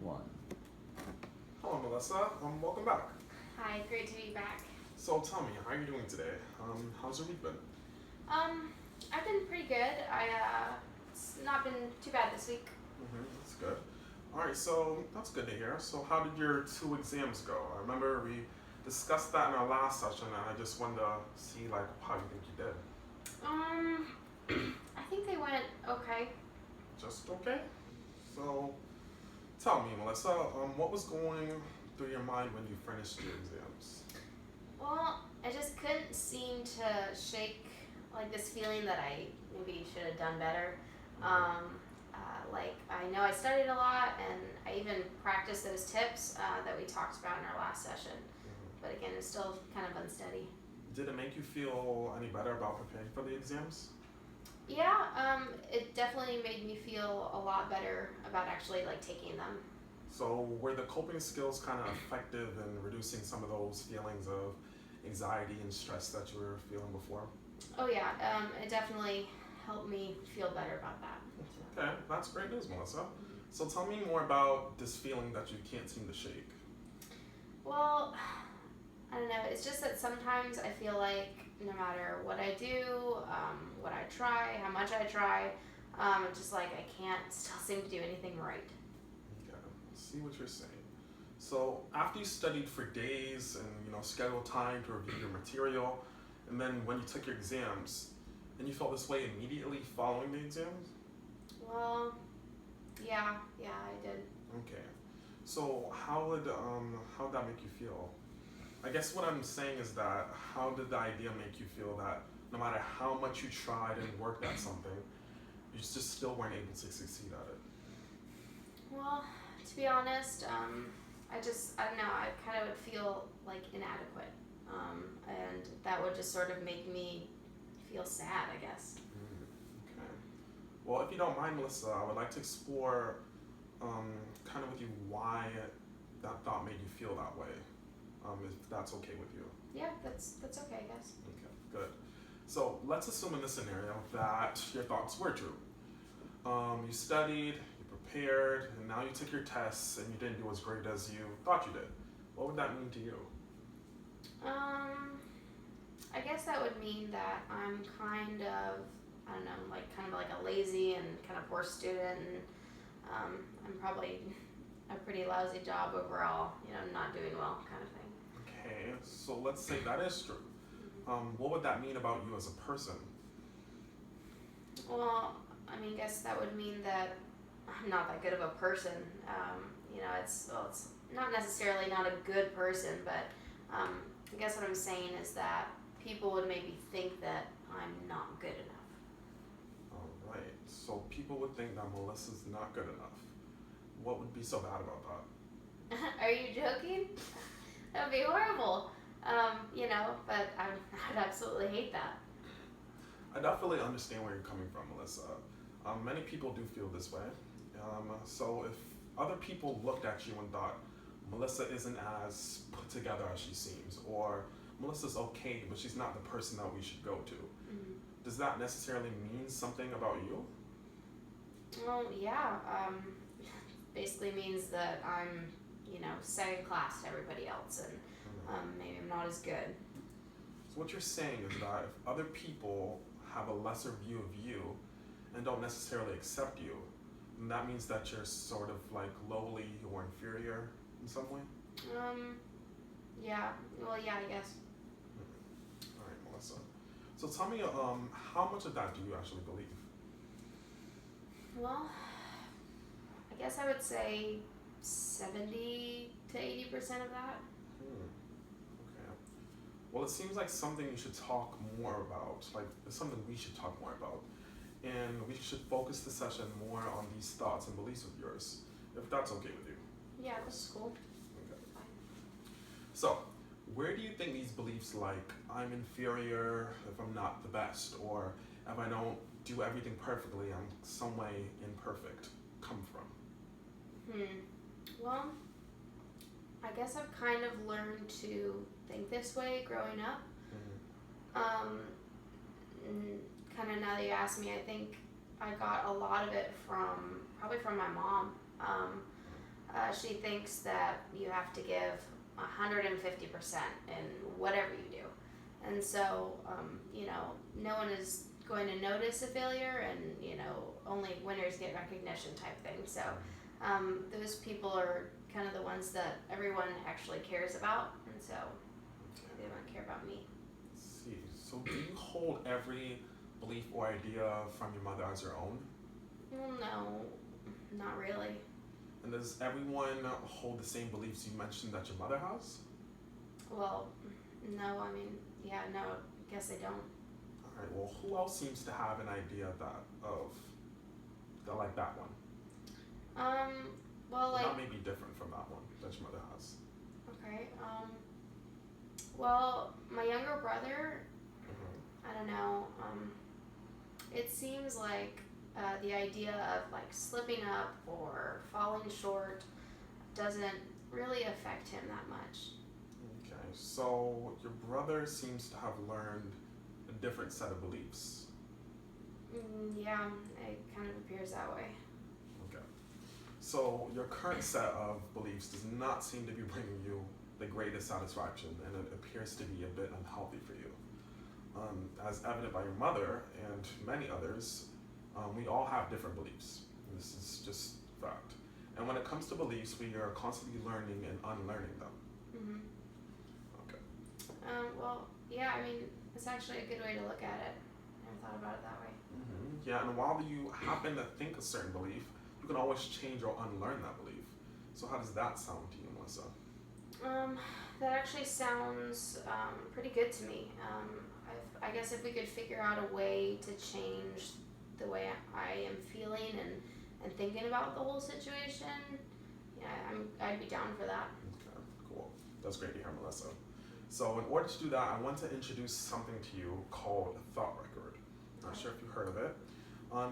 One. Hello, Melissa. Welcome back. Hi, great to be back. So tell me, how are you doing today? How's your week been? Um, I've been pretty good. It's not been too bad this week. That's good. All right, so that's good to hear. So how did your two exams go? I remember we discussed that in our last session, and I just wanted to see like how you think you did. Um, I think they went okay. Just okay. So tell me, Melissa, what was going through your mind when you finished your exams? Well, I just couldn't seem to shake like this feeling that I maybe should have done better. Like I know I studied a lot, and I even practiced those tips that we talked about in our last session. But again, it's still kind of unsteady. Did it make you feel any better about preparing for the exams? Yeah, it definitely made me feel a lot better about actually like taking them. So were the coping skills kind of effective in reducing some of those feelings of anxiety and stress that you were feeling before? Oh yeah, it definitely helped me feel better about that. Okay, that's great news, Melissa. So tell me more about this feeling that you can't seem to shake. Well, I don't know. It's just that sometimes I feel like no matter what I do, what I try, how much I try, it's just like I can't still seem to do anything right. Okay, see what you're saying. So after you studied for days and scheduled time to review your material, and then when you took your exams, and you felt this way immediately following the exams? Well, yeah, I did. Okay. So how did that make you feel? I guess what I'm saying is that how did the idea make you feel that no matter how much you tried and worked at something, you just still weren't able to succeed at it? Well, to be honest, I don't know. I kind of would feel like inadequate, and that would just sort of make me feel sad, I guess. Okay. Well, if you don't mind, Melissa, I would like to explore kind of with you why that thought made you feel that way, if that's okay with you. Yeah, that's okay, I guess. Okay, good. So let's assume in this scenario that your thoughts were true. You studied, you prepared, and now you took your tests and you didn't do as great as you thought you did. What would that mean to you? I guess that would mean that I'm kind of, I don't know, like kind of like a lazy and kind of poor student, and I'm probably a pretty lousy job overall, not doing well kind of thing. Okay, so let's say that is true. What would that mean about you as a person? Well, I mean, I guess that would mean that I'm not that good of a person. It's not necessarily not a good person, but I guess what I'm saying is that people would maybe think that I'm not good enough. All right, so people would think that Melissa's not good enough. What would be so bad about that? Are you joking? That would be horrible. But I'd absolutely hate that. I definitely understand where you're coming from, Melissa. Many people do feel this way. So if other people looked at you and thought, Melissa isn't as put together as she seems, or Melissa's okay, but she's not the person that we should go to, does that necessarily mean something about you? Well, yeah. Basically means that I'm, second class to everybody else, and maybe I'm not as good. So what you're saying is that if other people have a lesser view of you and don't necessarily accept you, then that means that you're sort of like lowly or inferior in some way? Yeah. Well, yeah, I guess. All right, Melissa. So tell me, how much of that do you actually believe? Well, I guess I would say 70 to 80% of that. Okay. Well, it seems like something you should talk more about. Like, it's something we should talk more about. And we should focus the session more on these thoughts and beliefs of yours, if that's okay with you. Yeah, that's cool. Okay. So, where do you think these beliefs like, I'm inferior if I'm not the best, or if I don't do everything perfectly, I'm some way imperfect, come from? Well, I guess I've kind of learned to think this way growing up. Kind of now that you ask me, I think I got a lot of it probably from my mom. she thinks that you have to give 150% in whatever you do. And so, no one is going to notice a failure, and, only winners get recognition type thing. So, those people are kind of the ones that everyone actually cares about, and so they don't care about me. Let's see. So do you hold every belief or idea from your mother as your own? Well, no, not really. And does everyone hold the same beliefs you mentioned that your mother has? Well, no, no, I guess they don't. Alright, well, who else seems to have an idea like that one? Well, like, That may be different from that one that your mother has. okay, well, my younger brother, I don't know, it seems like the idea of like slipping up or falling short doesn't really affect him that much. Okay, so your brother seems to have learned a different set of beliefs. Yeah, it kind of appears that way. Okay. So your current set of beliefs does not seem to be bringing you the greatest satisfaction, and it appears to be a bit unhealthy for you. As evident by your mother and many others, we all have different beliefs. This is just fact. And when it comes to beliefs, we are constantly learning and unlearning them. Mhm. Okay. Well, yeah, it's actually a good way to look at it. Never thought about it that way. Yeah, and while you happen to think a certain belief, you can always change or unlearn that belief. So how does that sound to you, Melissa? That actually sounds pretty good to me. I guess if we could figure out a way to change the way I am feeling and thinking about the whole situation, yeah, I'd be down for that. Okay, cool. That's great to hear, Melissa. So in order to do that, I want to introduce something to you called a thought record. Not sure if you've heard of it.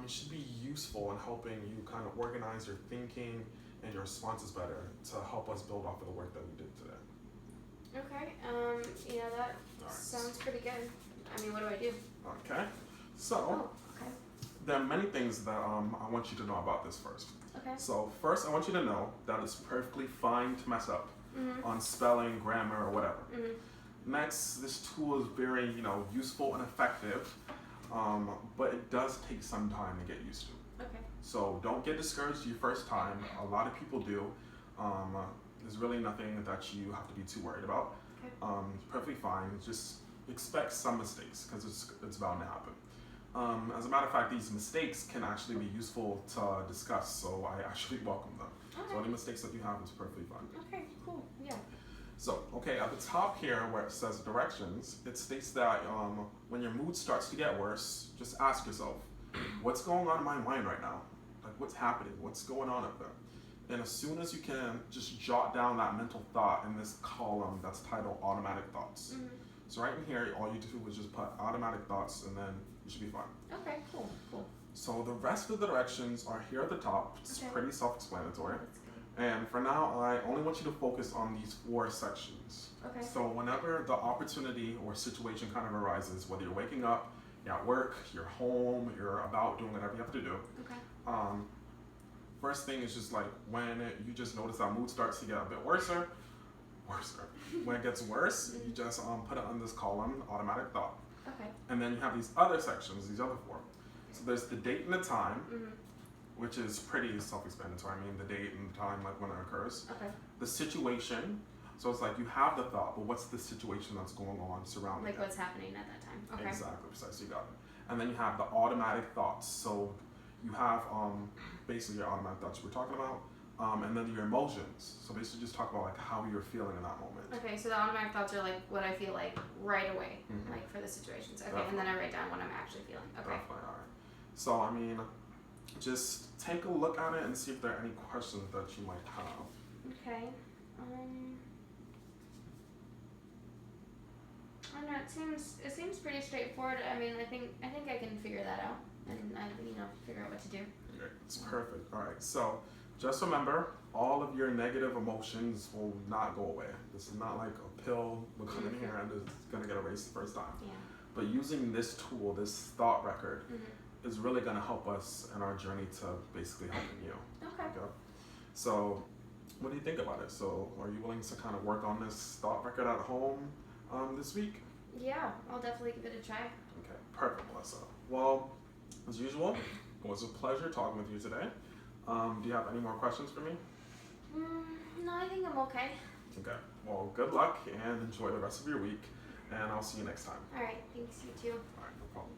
It should be useful in helping you kind of organize your thinking and your responses better to help us build off of the work that we did today. Okay, that Alright. sounds pretty good. What do I do? Okay, so Okay. there are many things that I want you to know about this first. Okay. So first, I want you to know that it's perfectly fine to mess up Mhm. on spelling, grammar, or whatever. Mhm. Next, this tool is very, useful and effective, but it does take some time to get used to. Okay. So don't get discouraged your first time. A lot of people do. There's really nothing that you have to be too worried about. Okay. It's perfectly fine. Just expect some mistakes because it's bound to happen. As a matter of fact, these mistakes can actually be useful to discuss, so I actually welcome them. So any mistakes that you have is perfectly fine. Okay. Cool. Yeah. So, okay, at the top here where it says directions, it states that when your mood starts to get worse, just ask yourself, what's going on in my mind right now? Like, what's happening? What's going on up there? And as soon as you can, just jot down that mental thought in this column that's titled automatic thoughts. Mhm. So right in here, all you do is just put automatic thoughts and then you should be fine. Okay. Cool. So the rest of the directions are here at the top. It's Okay. pretty self-explanatory. That's good. And for now, I only want you to focus on these 4 sections. Okay. So whenever the opportunity or situation kind of arises, whether you're waking up, you're at work, you're home, you're about doing whatever you have to do, Okay. first thing is just like when you just notice that mood starts to get a bit worser. When it gets worse, you just put it on this column, automatic thought. Okay. And then you have these other sections, these other 4. So there's the date and the time, Mhm. which is pretty self-explanatory. The date and the time, like when it occurs. Okay. The situation, so it's like you have the thought, but what's the situation that's going on surrounding Like it? what's happening at that time. Okay. Exactly, precisely, you got it. And then you have the automatic thoughts. So you have basically your automatic thoughts we're talking about, and then your emotions. So basically just talk about like how you're feeling in that moment. Okay, so the automatic thoughts are like what I feel like right away, Mhm. like for the situations. Okay, and then I write down what I'm actually feeling. Okay. Definitely, all right. So just take a look at it and see if there are any questions that you might have. Okay. I don't know. It seems pretty straightforward. I think I can figure that out, and figure out what to do. Okay, it's perfect. All right. So just remember, all of your negative emotions will not go away. This is not like a pill will come in here and it's gonna get erased the first time. Yeah. But using this tool, this thought record, Mhm. is really gonna help us in our journey to basically helping you. Okay. Okay. So What do you think about it? So, are you willing to kind of work on this thought record at home this week? Yeah, I'll definitely give it a try. Okay, perfect, Melissa. Well, as usual, it was a pleasure talking with you today. Do you have any more questions for me? No, I think I'm okay. Okay. Well, good luck and enjoy the rest of your week. And I'll see you next time. All right, thanks, you too. All right, no problem.